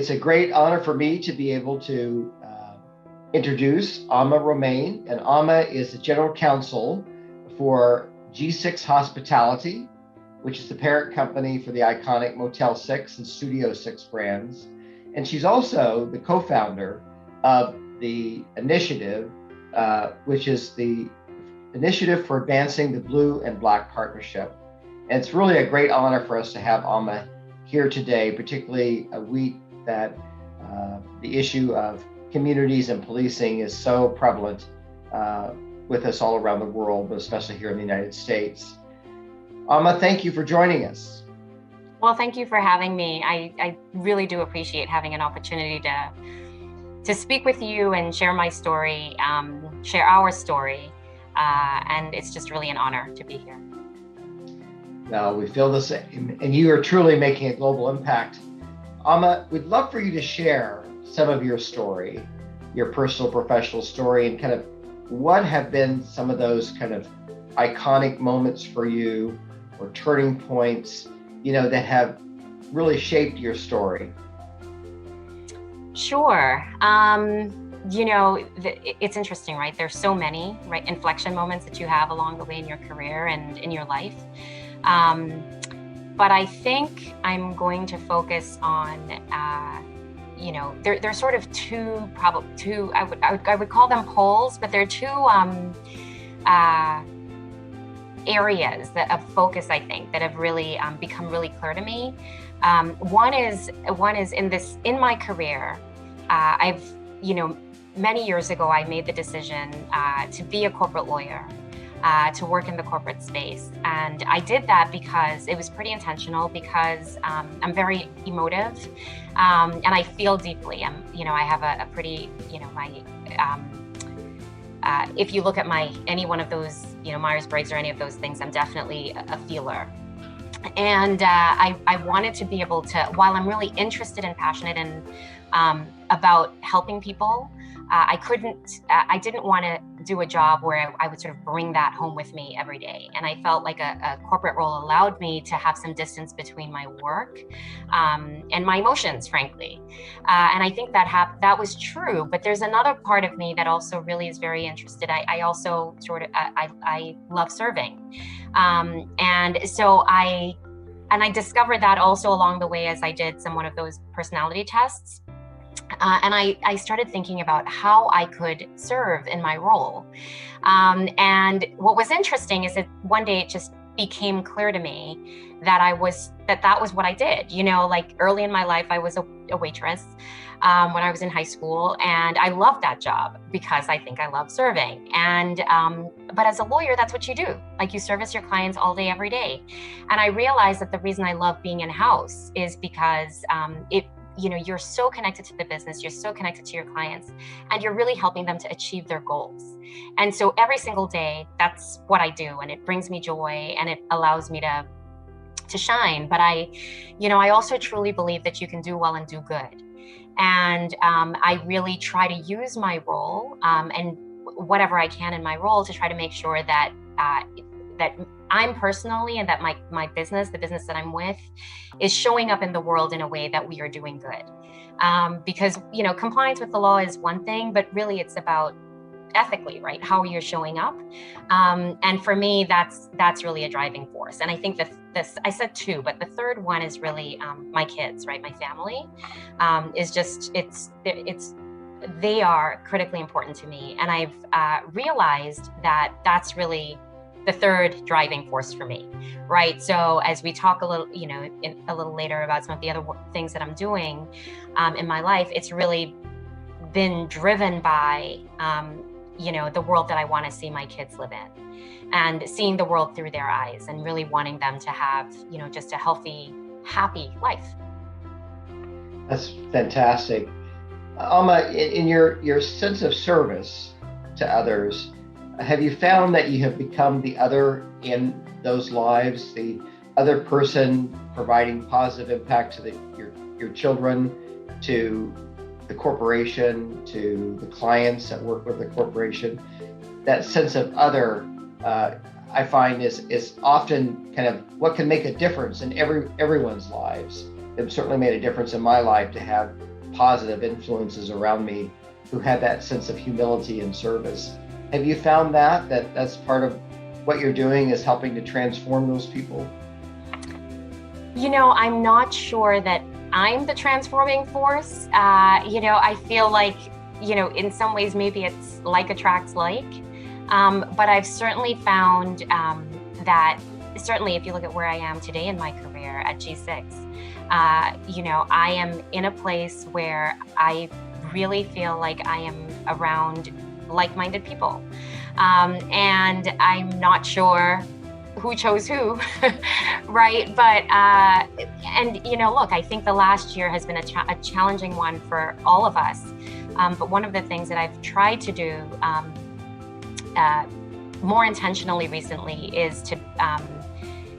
It's a great honor for me to be able to introduce Romaine. And is the general counsel for G6 Hospitality, which is the parent company for the iconic Motel 6 and Studio 6 brands. And she's also the co-founder of the initiative, which is the Initiative for Advancing the Blue and Black Partnership. And it's really a great honor for us to have here today, particularly a week that the issue of communities and policing is so prevalent with us all around the world, but especially here in the United States. Thank you for joining us. Well, thank you for having me. I really do appreciate having an opportunity to speak with you and share my story, share our story. And it's just really an honor to be here. No, we feel the same. And you are truly making a global impact. We'd love for you to share some of your story, your personal, professional story, and kind of what have been some of those kind of iconic moments for you or turning points, that have really shaped your story. Sure. It's interesting, right? There's so many, right, inflection moments that you have along the way in your career and in your life. But I think I'm going to focus on, there's sort of two, I would call them poles, but there are two areas of focus, I think, that have really become really clear to me. One is in my career, many years ago, I made the decision to be a corporate lawyer, to work in the corporate space. And I did that because it was pretty intentional, because I'm very emotive and I feel deeply. I have a pretty, if you look at any one of those, Myers-Briggs or any of those things, I'm definitely a feeler. And I wanted to be able to, while I'm really interested and passionate and about helping people, I didn't want to do a job where I would sort of bring that home with me every day. And I felt like a corporate role allowed me to have some distance between my work and my emotions, frankly. And I think that was true. But there's another part of me that also really is very interested. I also I love serving. And so I discovered that also along the way as I did one of those personality tests. And I started thinking about how I could serve in my role. And what was interesting is that one day it just became clear to me that that was what I did. Like early in my life, I was a waitress when I was in high school, and I loved that job because I think I love serving. And but as a lawyer, that's what you do. Like, you service your clients all day, every day. And I realized that the reason I love being in-house is because you're so connected to the business, you're so connected to your clients, and you're really helping them to achieve their goals. And so every single day, that's what I do, and it brings me joy, and it allows me to shine. But I also truly believe that you can do well and do good. And I really try to use my role and whatever I can in my role to try to make sure that that I'm personally, and that my business, the business that I'm with, is showing up in the world in a way that we are doing good. Because, compliance with the law is one thing, but really it's about ethically, right? How you're showing up. And for me, that's really a driving force. And I think I said two, but the third one is really my kids, right? My family is just, they are critically important to me. And I've realized that that's really the third driving force for me, right? So as we talk a little later about some of the other things that I'm doing in my life, it's really been driven by, the world that I want to see my kids live in, and seeing the world through their eyes, and really wanting them to have, just a healthy, happy life. That's fantastic. In your sense of service to others, have you found that you have become the other in those lives, the other person providing positive impact to your children, to the corporation, to the clients that work with the corporation? That sense of other, I find is often kind of what can make a difference in everyone's lives. It certainly made a difference in my life to have positive influences around me who had that sense of humility and service. Have you found that that's part of what you're doing, is helping to transform those people? I'm not sure that I'm the transforming force. I feel like, in some ways, maybe it's like attracts like. But I've certainly found that certainly if you look at where I am today in my career at G6, I am in a place where I really feel like I am around like-minded people. And I'm not sure who chose who, right? But, look, I think the last year has been a challenging one for all of us. But one of the things that I've tried to do more intentionally recently is to,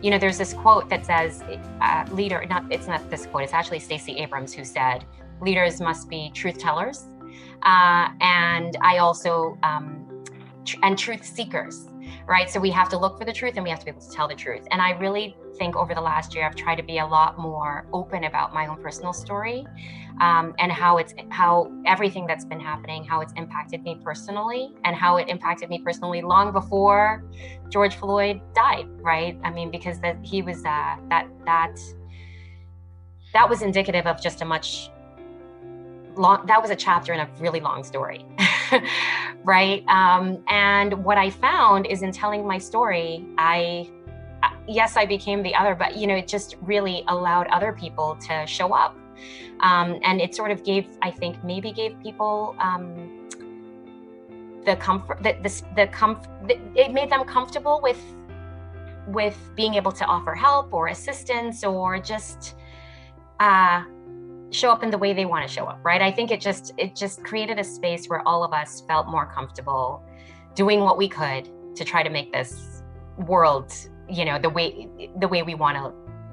there's this quote that says, it's not this quote, it's actually Stacey Abrams who said, leaders must be truth tellers. And I also, and truth seekers, right? So we have to look for the truth and we have to be able to tell the truth. And I really think over the last year, I've tried to be a lot more open about my own personal story, and how everything that's been happening, how it's impacted me personally, and how it impacted me personally long before George Floyd died, right? I mean, because he was, that was indicative of just that was a chapter in a really long story, right? And what I found is in telling my story, yes, I became the other, but it just really allowed other people to show up. And it sort of gave people the comfort, it made them comfortable with being able to offer help or assistance, or just show up in the way they want to show up, right? I think it just created a space where all of us felt more comfortable doing what we could to try to make this world, the way we want to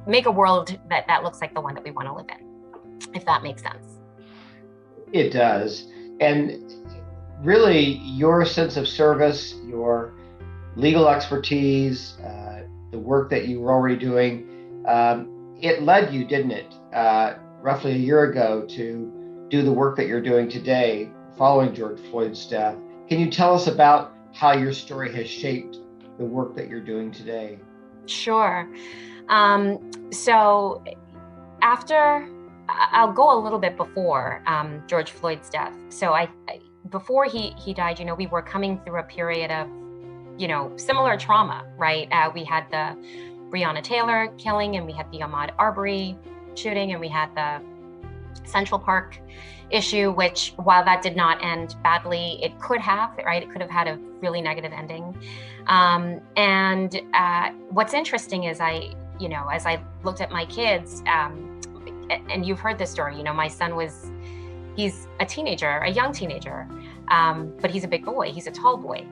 make a world that looks like the one that we want to live in, if that makes sense. It does. And really, your sense of service, your legal expertise, the work that you were already doing, it led you, didn't it, roughly a year ago, to do the work that you're doing today following George Floyd's death. Can you tell us about how your story has shaped the work that you're doing today? Sure. So I'll go a little bit before George Floyd's death. So before he died, we were coming through a period of, similar trauma, right? We had the Breonna Taylor killing, and we had the Ahmaud Arbery shooting, and we had the Central Park issue, which, while that did not end badly, it could have, right? It could have had a really negative ending. And what's interesting is as I looked at my kids, and you've heard this story, my son he's a teenager, a young teenager, but he's a big boy, he's a tall boy.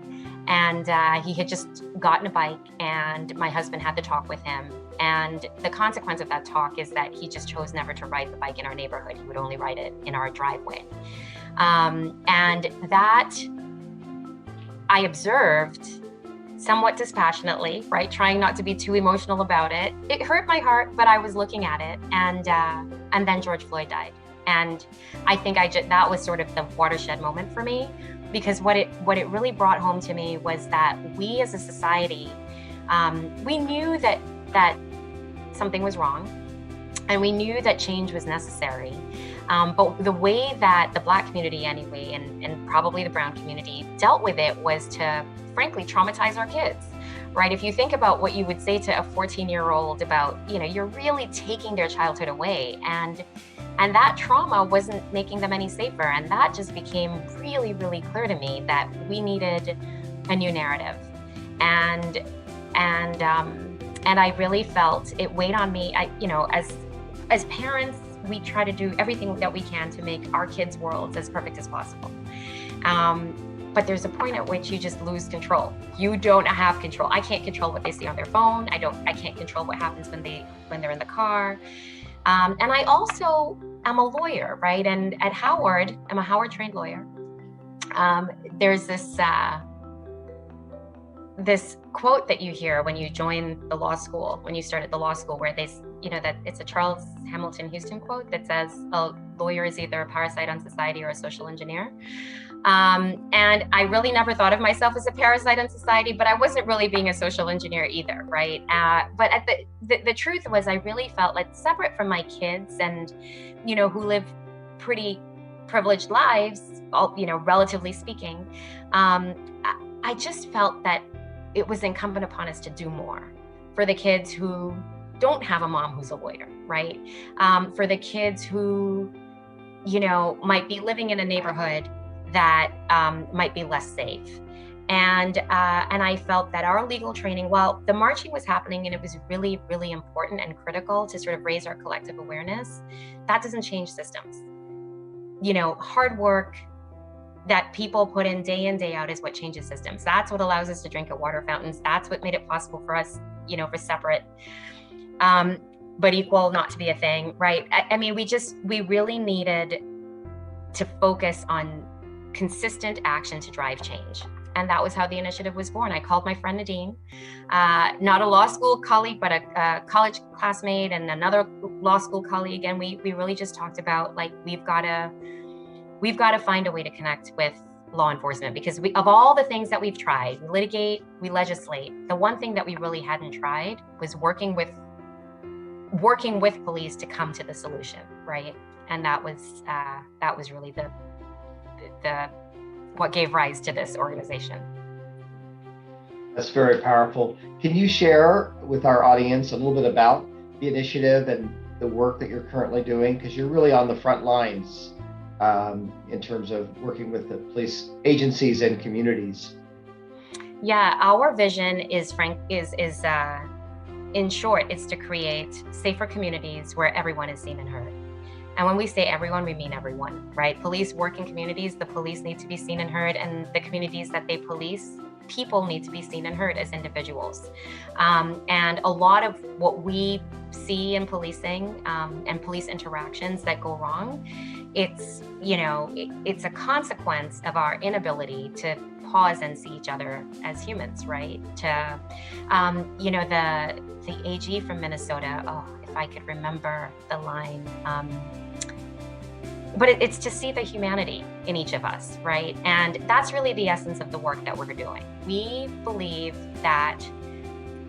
And he had just gotten a bike, and my husband had to talk with him. And the consequence of that talk is that he just chose never to ride the bike in our neighborhood. He would only ride it in our driveway. And that I observed somewhat dispassionately, right? Trying not to be too emotional about it. It hurt my heart, but I was looking at it. And then George Floyd died. And I think that was sort of the watershed moment for me, because what it really brought home to me was that we as a society, we knew that something was wrong, and we knew that change was necessary. But the way that the Black community anyway, and probably the brown community dealt with it, was to frankly traumatize our kids, right? If you think about what you would say to a 14-year-old about, you're really taking their childhood away, and that trauma wasn't making them any safer. And that just became really, really clear to me that we needed a new narrative. And I really felt it weighed on me. As parents, we try to do everything that we can to make our kids' worlds as perfect as possible. But there's a point at which you just lose control. You don't have control. I can't control what they see on their phone. I can't control what happens when they're in the car. And I also am a lawyer, right? And at Howard, I'm a Howard trained lawyer. There's this quote that you hear when you join the law school, when you start at the law school, where they, that it's a Charles Hamilton Houston quote that says, a lawyer is either a parasite on society or a social engineer. And I really never thought of myself as a parasite on society, but I wasn't really being a social engineer either, right? But the truth was, I really felt like, separate from my kids and, who live pretty privileged lives, relatively speaking, I just felt that it was incumbent upon us to do more for the kids who don't have a mom who's a lawyer, right? For the kids who, might be living in a neighborhood that might be less safe. And I felt that our legal training, while the marching was happening and it was really, really important and critical to sort of raise our collective awareness, that doesn't change systems. Hard work that people put in day out is what changes systems. That's what allows us to drink at water fountains. That's what made it possible for us, for separate, but equal not to be a thing, right? I mean, we really needed to focus on consistent action to drive change. And that was how the initiative was born. I called my friend Nadine, not a law school colleague, but a college classmate and another law school colleague. And we really just talked about, like, we've got to find a way to connect with law enforcement, because of all the things that we've tried, we litigate, we legislate, the one thing that we really hadn't tried was working with police to come to the solution, right? And that was really the what gave rise to this organization. That's very powerful. Can you share with our audience a little bit about the initiative and the work that you're currently doing? Because you're really on the front lines in terms of working with the police agencies and communities. Yeah, our vision is in short, it's to create safer communities where everyone is seen and heard. And when we say everyone, we mean everyone, right? Police work in communities, the police need to be seen and heard, and the communities that they police, people need to be seen and heard as individuals. And a lot of what we see in policing and police interactions that go wrong, it's a consequence of our inability to pause and see each other as humans, right? To, the AG from Minnesota, if I could remember the line, but it's to see the humanity in each of us, right? And that's really the essence of the work that we're doing. We believe that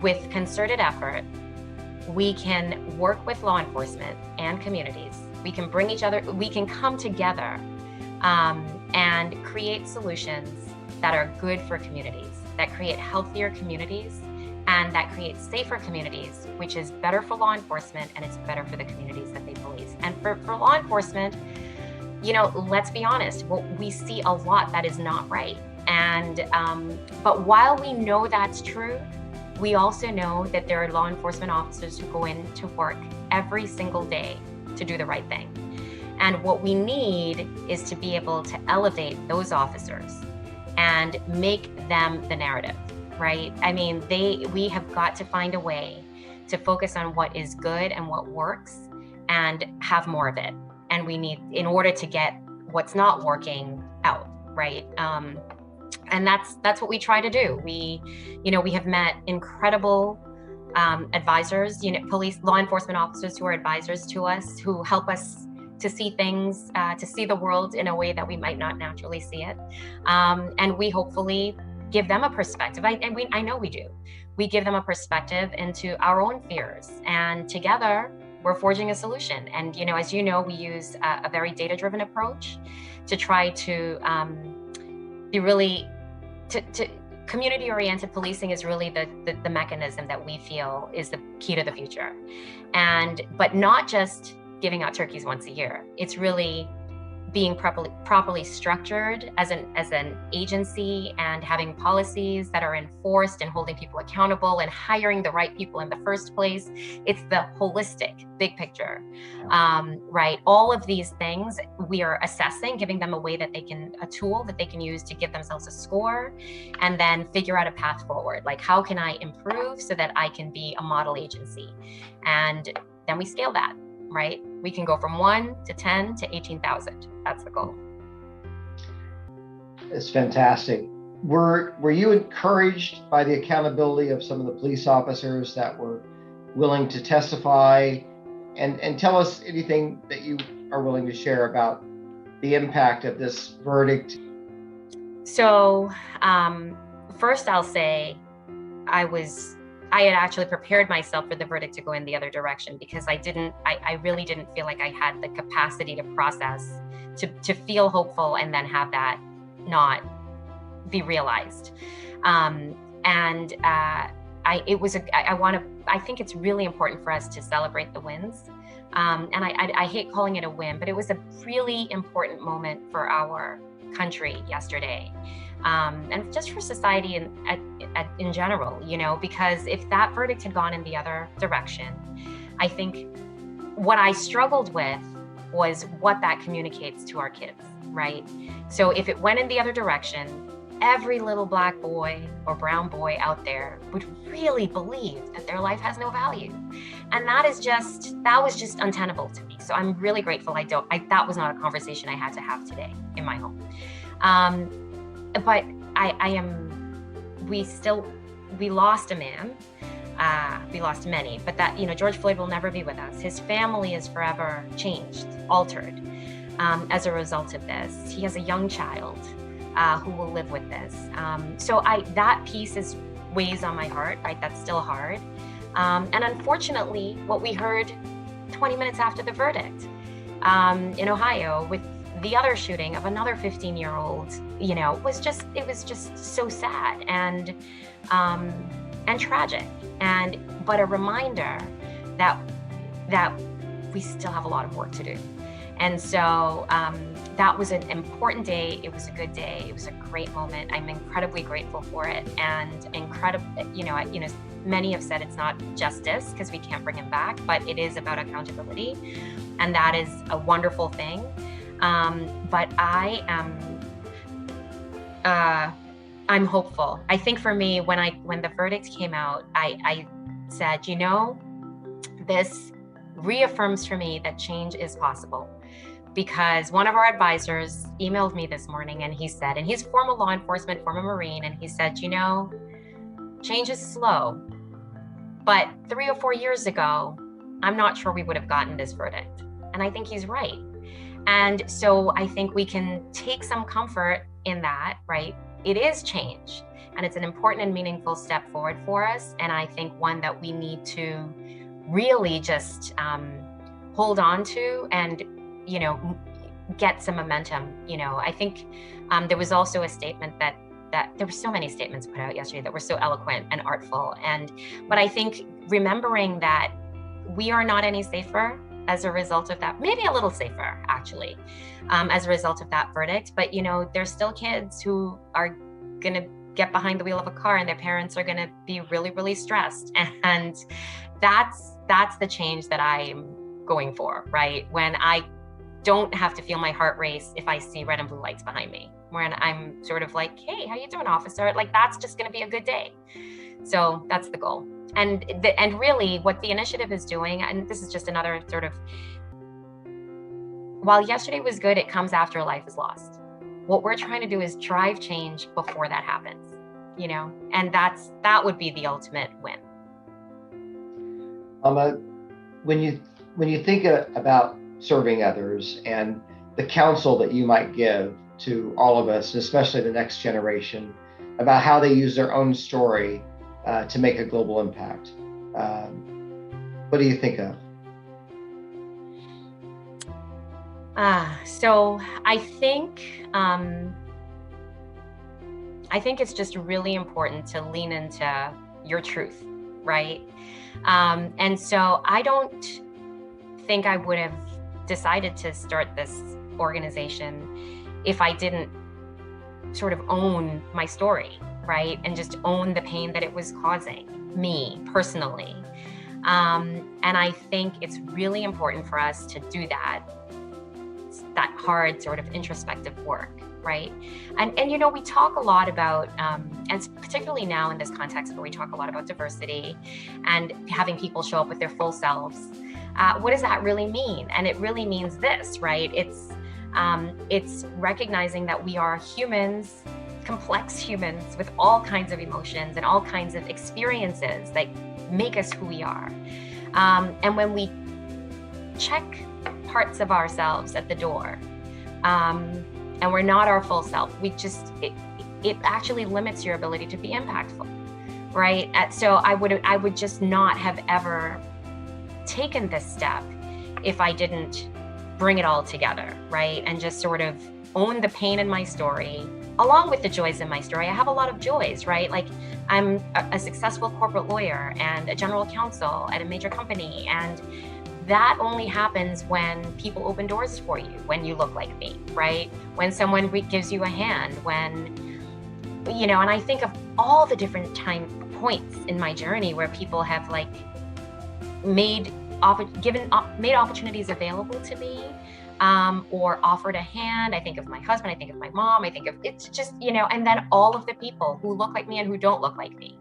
with concerted effort, we can work with law enforcement and communities. We can bring each other, we can come together and create solutions that are good for communities, that create healthier communities, and that creates safer communities, which is better for law enforcement and it's better for the communities that they police. And for law enforcement, let's be honest, we see a lot that is not right. And but while we know that's true, we also know that there are law enforcement officers who go into work every single day to do the right thing. And what we need is to be able to elevate those officers and make them the narrative, right? I mean, we have got to find a way to focus on what is good and what works and have more of it. And we need, in order to get what's not working out, right? And that's what we try to do. We have met incredible advisors, police, law enforcement officers who are advisors to us, who help us to see things, to see the world in a way that we might not naturally see it. And we hopefully give them a perspective. I know we do. We give them a perspective into our own fears, and together we're forging a solution. And as you know, we use a very data-driven approach to try to be really to community-oriented policing is really the mechanism that we feel is the key to the future. But not just giving out turkeys once a year. It's really being properly structured as an agency and having policies that are enforced and holding people accountable and hiring the right people in the first place. It's the holistic big picture, right? All of these things we are assessing, giving them a tool that they can use to give themselves a score, and then figure out a path forward. Like, how can I improve so that I can be a model agency? And then we scale that, right? We can go from 1 to 10 to 18,000. That's the goal. It's fantastic. Were you encouraged by the accountability of some of the police officers that were willing to testify? And tell us anything that you are willing to share about the impact of this verdict. So, first I'll say I had actually prepared myself for the verdict to go in the other direction, because I really didn't feel like I had the capacity to process, to feel hopeful and then have that not be realized. I think it's really important for us to celebrate the wins. And I hate calling it a win, but it was a really important moment for our country yesterday. And just for society in general, because if that verdict had gone in the other direction, I think what I struggled with was what that communicates to our kids, right? So if it went in the other direction, every little Black boy or brown boy out there would really believe that their life has no value. And that was just untenable to me. So I'm really grateful that was not a conversation I had to have today in my home. But we lost a man, we lost many, but George Floyd will never be with us. His family is forever changed, altered, as a result of this. He has a young child, who will live with this. So that piece weighs on my heart, right? That's still hard. And unfortunately, what we heard 20 minutes after the verdict, in Ohio with the other shooting of another 15-year-old, was just so sad and tragic, but a reminder that we still have a lot of work to do. And so that was an important day. It was a good day. It was a great moment. I'm incredibly grateful for it, and many have said it's not justice because we can't bring him back, but it is about accountability, and that is a wonderful thing. But I'm hopeful. I think for me, when the verdict came out, I said, this reaffirms for me that change is possible. Because one of our advisors emailed me this morning, and he said, and he's former law enforcement, former Marine, and he said, change is slow, but 3 or 4 years ago, I'm not sure we would have gotten this verdict. And I think he's right. And so I think we can take some comfort in that, right? It is change, and it's an important and meaningful step forward for us. And I think one that we need to really just hold on to and get some momentum. I think there was also a statement that there were so many statements put out yesterday that were so eloquent and artful. But I think remembering that we are not any safer as a result of that, maybe a little safer actually, as a result of that verdict. But there's still kids who are gonna get behind the wheel of a car, and their parents are gonna be really, really stressed. And that's the change that I'm going for, right? When I don't have to feel my heart race if I see red and blue lights behind me, when I'm sort of like, hey, how you doing, officer? Like, that's just going to be a good day. So that's the goal. And really what the initiative is doing, and this is just another sort of, while yesterday was good, it comes after life is lost. What we're trying to do is drive change before that happens, and that would be the ultimate win. When you think about serving others and the counsel that you might give to all of us, especially the next generation, about how they use their own story to make a global impact, what do you think of? So I think it's just really important to lean into your truth, right? And so I don't think I would have decided to start this organization if I didn't sort of own my story, right? And just own the pain that it was causing me personally. And I think it's really important for us to do that hard sort of introspective work, right? And we talk a lot about, and particularly now in this context where we talk a lot about diversity and having people show up with their full selves. What does that really mean? And it really means this, right? It's recognizing that we are humans complex humans with all kinds of emotions and all kinds of experiences that make us who we are. And when we check parts of ourselves at the door, and we're not our full self, it actually limits your ability to be impactful, right? So I would just not have ever taken this step if I didn't bring it all together, right? And just sort of own the pain in my story, along with the joys in my story. I have a lot of joys, right? Like, I'm a successful corporate lawyer and a general counsel at a major company. And that only happens when people open doors for you, when you look like me, right? When someone gives you a hand, when, and I think of all the different points in my journey where people have like made opportunities available to me, or offered a hand. I think of my husband, I think of my mom, it's just, and then all of the people who look like me and who don't look like me.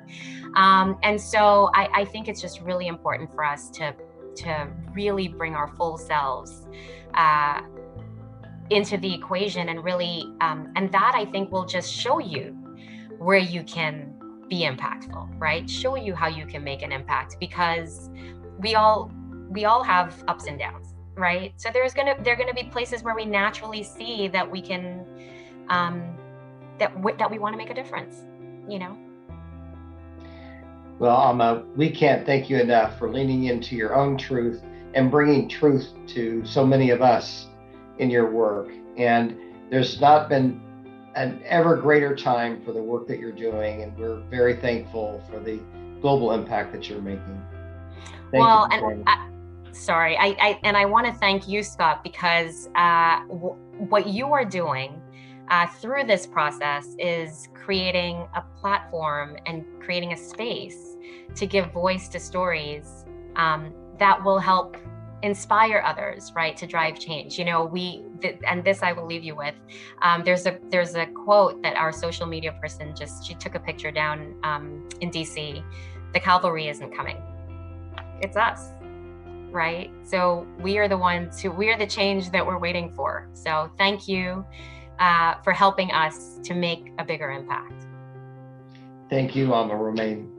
And so I think it's just really important for us to really bring our full selves into the equation, and really, and that I think will just show you where you can be impactful, right? Show you how you can make an impact, because we all have ups and downs, right? So there are gonna be places where we naturally see that we can, that we want to make a difference, Well, Amma, we can't thank you enough for leaning into your own truth and bringing truth to so many of us in your work. And there's not been an ever greater time for the work that you're doing, and we're very thankful for the global impact that you're making. Well, and sorry, I want to thank you, Scott, because what you are doing through this process is creating a platform and creating a space to give voice to stories that will help inspire others, right, to drive change. And this I will leave you with. There's a quote that our social media person she took a picture down in DC. The cavalry isn't coming. It's us, right? So we are the change that we're waiting for. So thank you for helping us to make a bigger impact. Thank you, Amma Romaine.